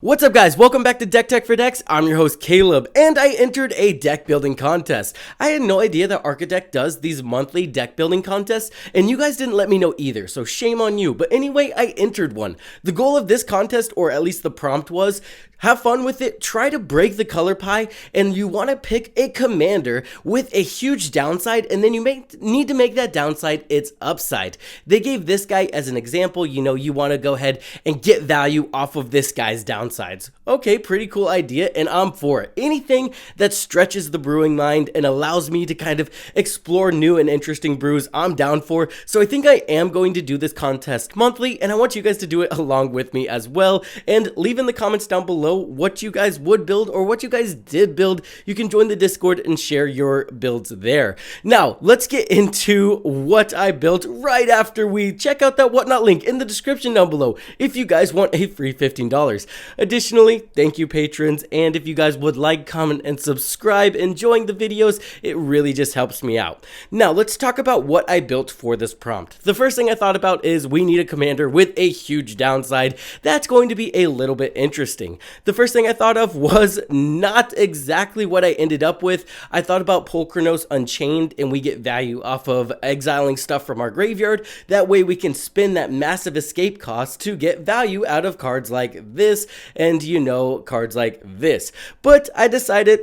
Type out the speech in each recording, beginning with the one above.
What's up guys, welcome back to Deck Tech for Decks. I'm your host Caleb, and I entered a deck building contest. I had no idea that archidekt does these monthly deck building contests, and you guys didn't let me know either, so shame on you. But anyway, I entered one. The goal of this contest, or at least the prompt was, have fun with it, try to break the color pie, and you want to pick a commander with a huge downside, and then you need to make that downside its upside. They gave this guy as an example. You want to go ahead and get value off of this guy's downsides. Okay, pretty cool idea, and I'm for it. Anything that stretches the brewing mind and allows me to kind of explore new and interesting brews, I'm down for. So I think I am going to do this contest monthly, and I want you guys to do it along with me as well. And leave in the comments down below what you guys would build or what you guys did build. You can join the Discord and share your builds there. Now, let's get into what I built right after we check out that whatnot link in the description down below if you guys want a free $15. Additionally, thank you patrons, and if you guys would like, comment, and subscribe enjoying the videos, it really just helps me out. Now, let's talk about what I built for this prompt. The first thing I thought about is we need a commander with a huge downside. That's going to be a little bit interesting. The first thing I thought of was not exactly what I ended up with. I thought about Pulchronos Unchained, and we get value off of exiling stuff from our graveyard. That way we can spend that massive escape cost to get value out of cards like this and, cards like this. But I decided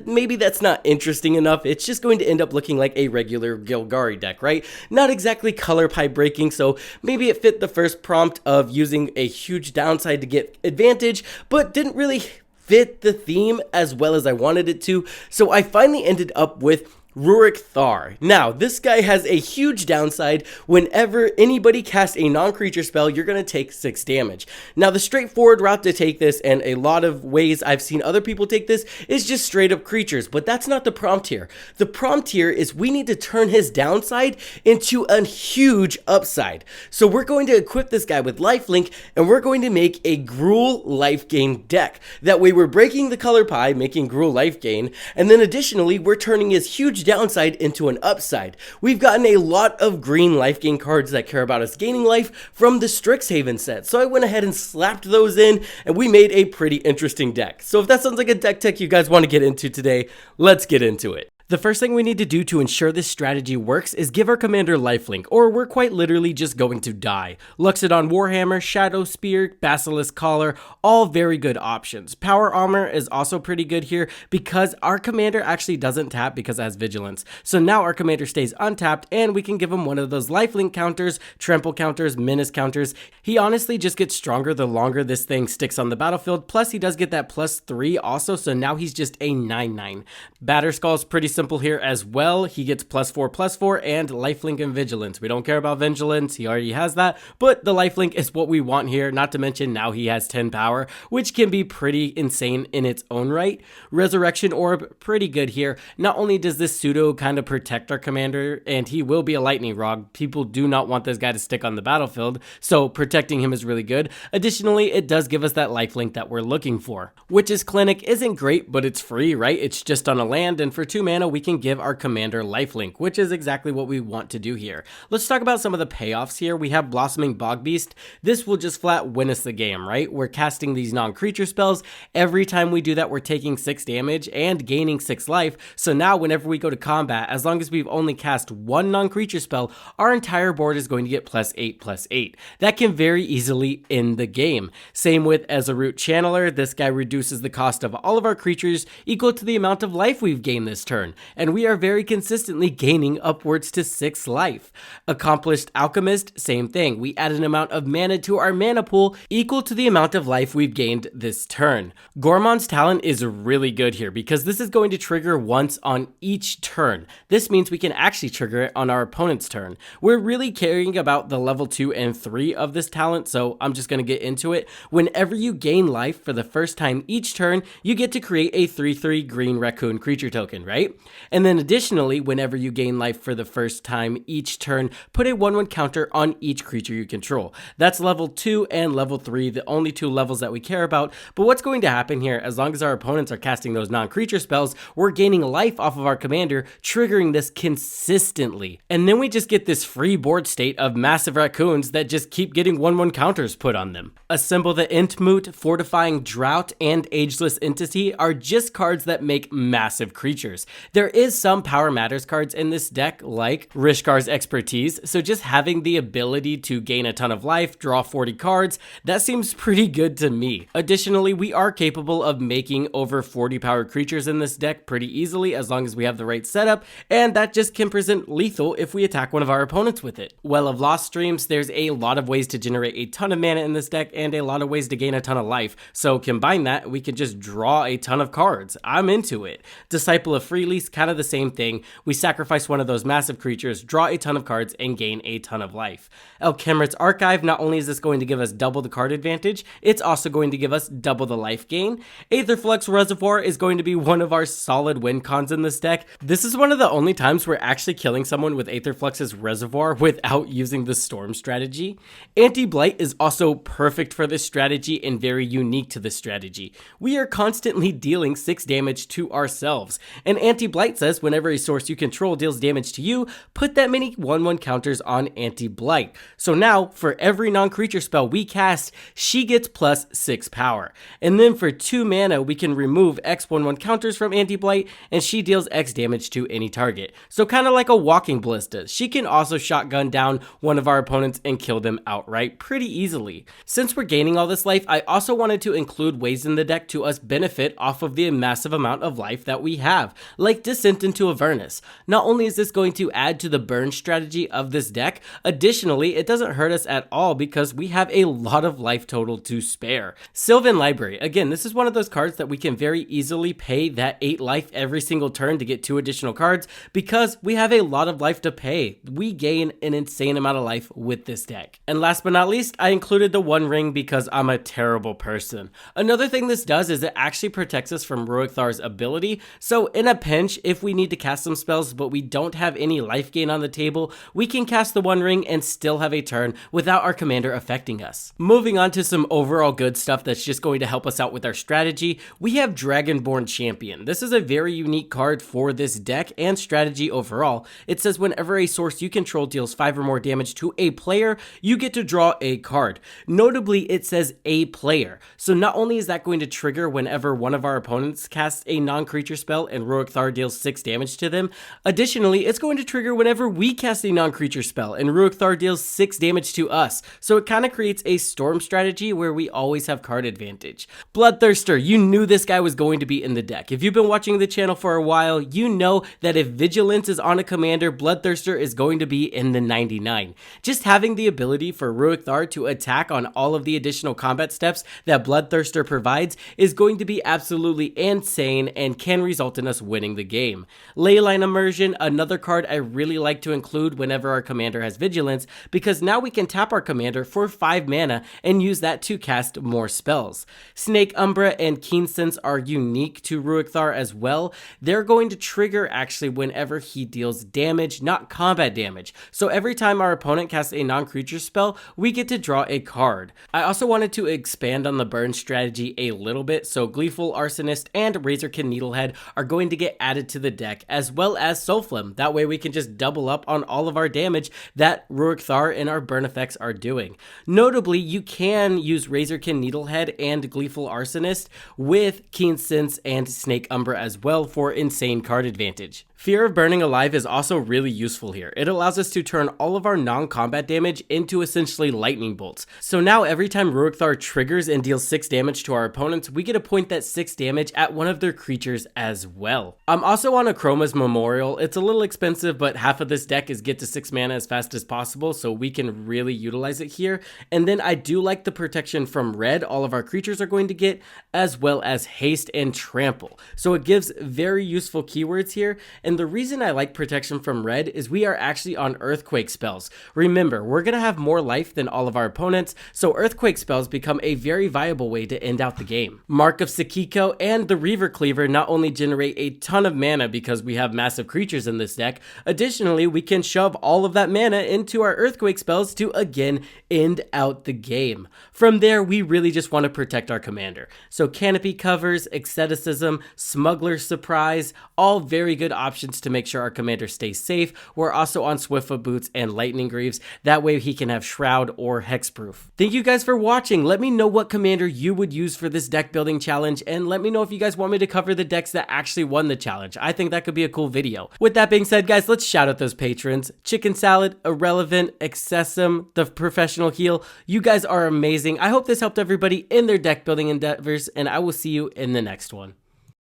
maybe that's not interesting enough. It's just going to end up looking like a regular Golgari deck, right? Not exactly color pie breaking, so maybe it fit the first prompt of using a huge downside to get advantage, but didn't really fit the theme as well as I wanted it to. So I finally ended up with Ruric Tharr. Now, this guy has a huge downside. Whenever anybody casts a non-creature spell, you're going to take 6 damage. Now, the straightforward route to take this, and a lot of ways I've seen other people take this, is just straight up creatures, but that's not the prompt here. The prompt here is we need to turn his downside into a huge upside. So we're going to equip this guy with Lifelink, and we're going to make a Gruul life gain deck. That way we're breaking the color pie, making Gruul life gain, and then additionally, we're turning his huge downside into an upside. We've gotten a lot of green life gain cards that care about us gaining life from the Strixhaven set, so I went ahead and slapped those in, and we made a pretty interesting deck. So if that sounds like a deck tech you guys want to get into today, let's get into it. The first thing we need to do to ensure this strategy works is give our commander lifelink, or we're quite literally just going to die. Luxodon Warhammer, Shadow Spear, Basilisk Collar, all very good options. Power Armor is also pretty good here because our commander actually doesn't tap because it has Vigilance. So now our commander stays untapped and we can give him one of those lifelink counters, trample counters, menace counters. He honestly just gets stronger the longer this thing sticks on the battlefield, plus he does get that +3 also, so now he's just a 9/9. Batterskull's pretty simple here as well. He gets +4/+4 and lifelink and vigilance. We don't care about vigilance, he already has that, but the lifelink is what we want here, not to mention now he has 10 power, which can be pretty insane in its own right. Resurrection Orb, pretty good here. Not only does this pseudo kind of protect our commander, and he will be a lightning rod. People do not want this guy to stick on the battlefield, so protecting him is really good. Additionally, it does give us that lifelink that we're looking for. Witch's Clinic isn't great, but it's free, right? It's just on a land, and for 2 mana, we can give our commander lifelink, which is exactly what we want to do here. Let's talk about some of the payoffs here. We have Blossoming Bogbeast. This will just flat win us the game, right? We're casting these non-creature spells. Every time we do that, we're taking 6 damage and gaining 6 life. So now whenever we go to combat, as long as we've only cast 1 non-creature spell, our entire board is going to get +8/+8. That can very easily end the game. Same with Ezerut Channeler. This guy reduces the cost of all of our creatures equal to the amount of life we've gained this turn, and we are very consistently gaining upwards to 6 life. Accomplished Alchemist, same thing. We add an amount of mana to our mana pool equal to the amount of life we've gained this turn. Gormon's Talent is really good here because this is going to trigger once on each turn. This means we can actually trigger it on our opponent's turn. We're really caring about the level 2 and 3 of this talent, so I'm just going to get into it. Whenever you gain life for the first time each turn, you get to create a 3/3 green raccoon creature token, right? And then additionally, whenever you gain life for the first time each turn, put a 1/1 counter on each creature you control. That's level 2 and level 3, the only two levels that we care about. But what's going to happen here, as long as our opponents are casting those non-creature spells, we're gaining life off of our commander, triggering this consistently. And then we just get this free board state of massive raccoons that just keep getting 1/1 counters put on them. Assemble the Entmoot, Fortifying Drought, and Ageless Entity are just cards that make massive creatures. There is some Power Matters cards in this deck, like Rishkar's Expertise, so just having the ability to gain a ton of life, draw 40 cards, that seems pretty good to me. Additionally, we are capable of making over 40 power creatures in this deck pretty easily as long as we have the right setup, and that just can present lethal if we attack one of our opponents with it. Well of Lost Streams, there's a lot of ways to generate a ton of mana in this deck and a lot of ways to gain a ton of life, so combine that, we can just draw a ton of cards. I'm into it. Disciple of Freelease, kind of the same thing. We sacrifice one of those massive creatures, draw a ton of cards, and gain a ton of life. Elkemrit's Archive, not only is this going to give us double the card advantage, it's also going to give us double the life gain. Aetherflux Reservoir is going to be one of our solid win cons in this deck. This is one of the only times we're actually killing someone with Aetherflux's Reservoir without using the Storm strategy. Anti-Blight is also perfect for this strategy and very unique to this strategy. We are constantly dealing 6 damage to ourselves, and Anti-Blight says whenever a source you control deals damage to you, put that many 1/1 counters on Anti-Blight. So now, for every non-creature spell we cast, she gets plus 6 power. And then for 2 mana, we can remove X 1/1 counters from Anti-Blight, and she deals X damage to any target. So kind of like a Walking Ballista. She can also shotgun down one of our opponents and kill them outright pretty easily. Since we're gaining all this life, I also wanted to include ways in the deck to us benefit off of the massive amount of life that we have, like Descent into Avernus. Not only is this going to add to the burn strategy of this deck, additionally, it doesn't hurt us at all because we have a lot of life total to spare. Sylvan Library, again, this is one of those cards that we can very easily pay that 8 life every single turn to get 2 additional cards because we have a lot of life to pay. We gain an insane amount of life with this deck. And last but not least, I included the One Ring because I'm a terrible person. Another thing this does is it actually protects us from Ruric Tharr's ability, so in a pinch, if we need to cast some spells but we don't have any life gain on the table, we can cast the One Ring and still have a turn without our commander affecting us. Moving on to some overall good stuff that's just going to help us out with our strategy, we have Dragonborn Champion. This is a very unique card for this deck and strategy overall. It says whenever a source you control deals 5 or more damage to a player, you get to draw a card. Notably, it says a player. So not only is that going to trigger whenever one of our opponents casts a non-creature spell and Ruric Tharr deals 6 damage to them, additionally, it's going to trigger whenever we cast a non-creature spell and Ruric Tharr deals 6 damage to us. So it kind of creates a storm strategy where we always have card advantage. Bloodthirster, you knew this guy was going to be in the deck. If you've been watching the channel for a while, you know that if Vigilance is on a commander, Bloodthirster is going to be in the 99. Just having the ability for Ruric Tharr to attack on all of the additional combat steps that Bloodthirster provides is going to be absolutely insane and can result in us winning the game. Leyline Immersion, another card I really like to include whenever our commander has Vigilance, because now we can tap our commander for 5 mana and use that to cast more spells. Snake Umbra and Keen Sense are unique to Ruric Tharr as well. They're going to trigger actually whenever he deals damage, not combat damage. So every time our opponent casts a non-creature spell, we get to draw a card. I also wanted to expand on the burn strategy a little bit, so Gleeful Arsonist and Razorkin Needlehead are going to get added to the deck, as well as Soulflame. That way we can just double up on all of our damage that Ruric Tharr and our burn effects are doing. Notably, you can use Razorkin Needlehead and Gleeful Arsonist with Keen Sense and Snake Umbra as well for insane card advantage. Fear of Burning Alive is also really useful here. It allows us to turn all of our non-combat damage into essentially lightning bolts. So now every time Ruric Tharr triggers and deals 6 damage to our opponents, we get to point that 6 damage at one of their creatures as well. I'm also on Akroma's Memorial. It's a little expensive, but half of this deck is get to 6 mana as fast as possible, so we can really utilize it here. And then I do like the protection from red all of our creatures are going to get, as well as haste and trample. So it gives very useful keywords here. And the reason I like protection from red is we are actually on earthquake spells. Remember, we're going to have more life than all of our opponents, so earthquake spells become a very viable way to end out the game. Mark of Sakiko and the Reaver Cleaver not only generate a ton of of mana because we have massive creatures in this deck. Additionally, we can shove all of that mana into our earthquake spells to again end out the game. From there, we really just want to protect our commander. So canopy covers, asceticism, smuggler's surprise, all very good options to make sure our commander stays safe. We're also on Swiftfoot Boots and Lightning Greaves. That way he can have Shroud or Hexproof. Thank you guys for watching. Let me know what commander you would use for this deck building challenge, and let me know if you guys want me to cover the decks that actually won the challenge. I think that could be a cool video. With that being said, guys, let's shout out those patrons. Chicken Salad, Irrelevant, Excessum, The Professional Heal. You guys are amazing. I hope this helped everybody in their deck building endeavors, and I will see you in the next one.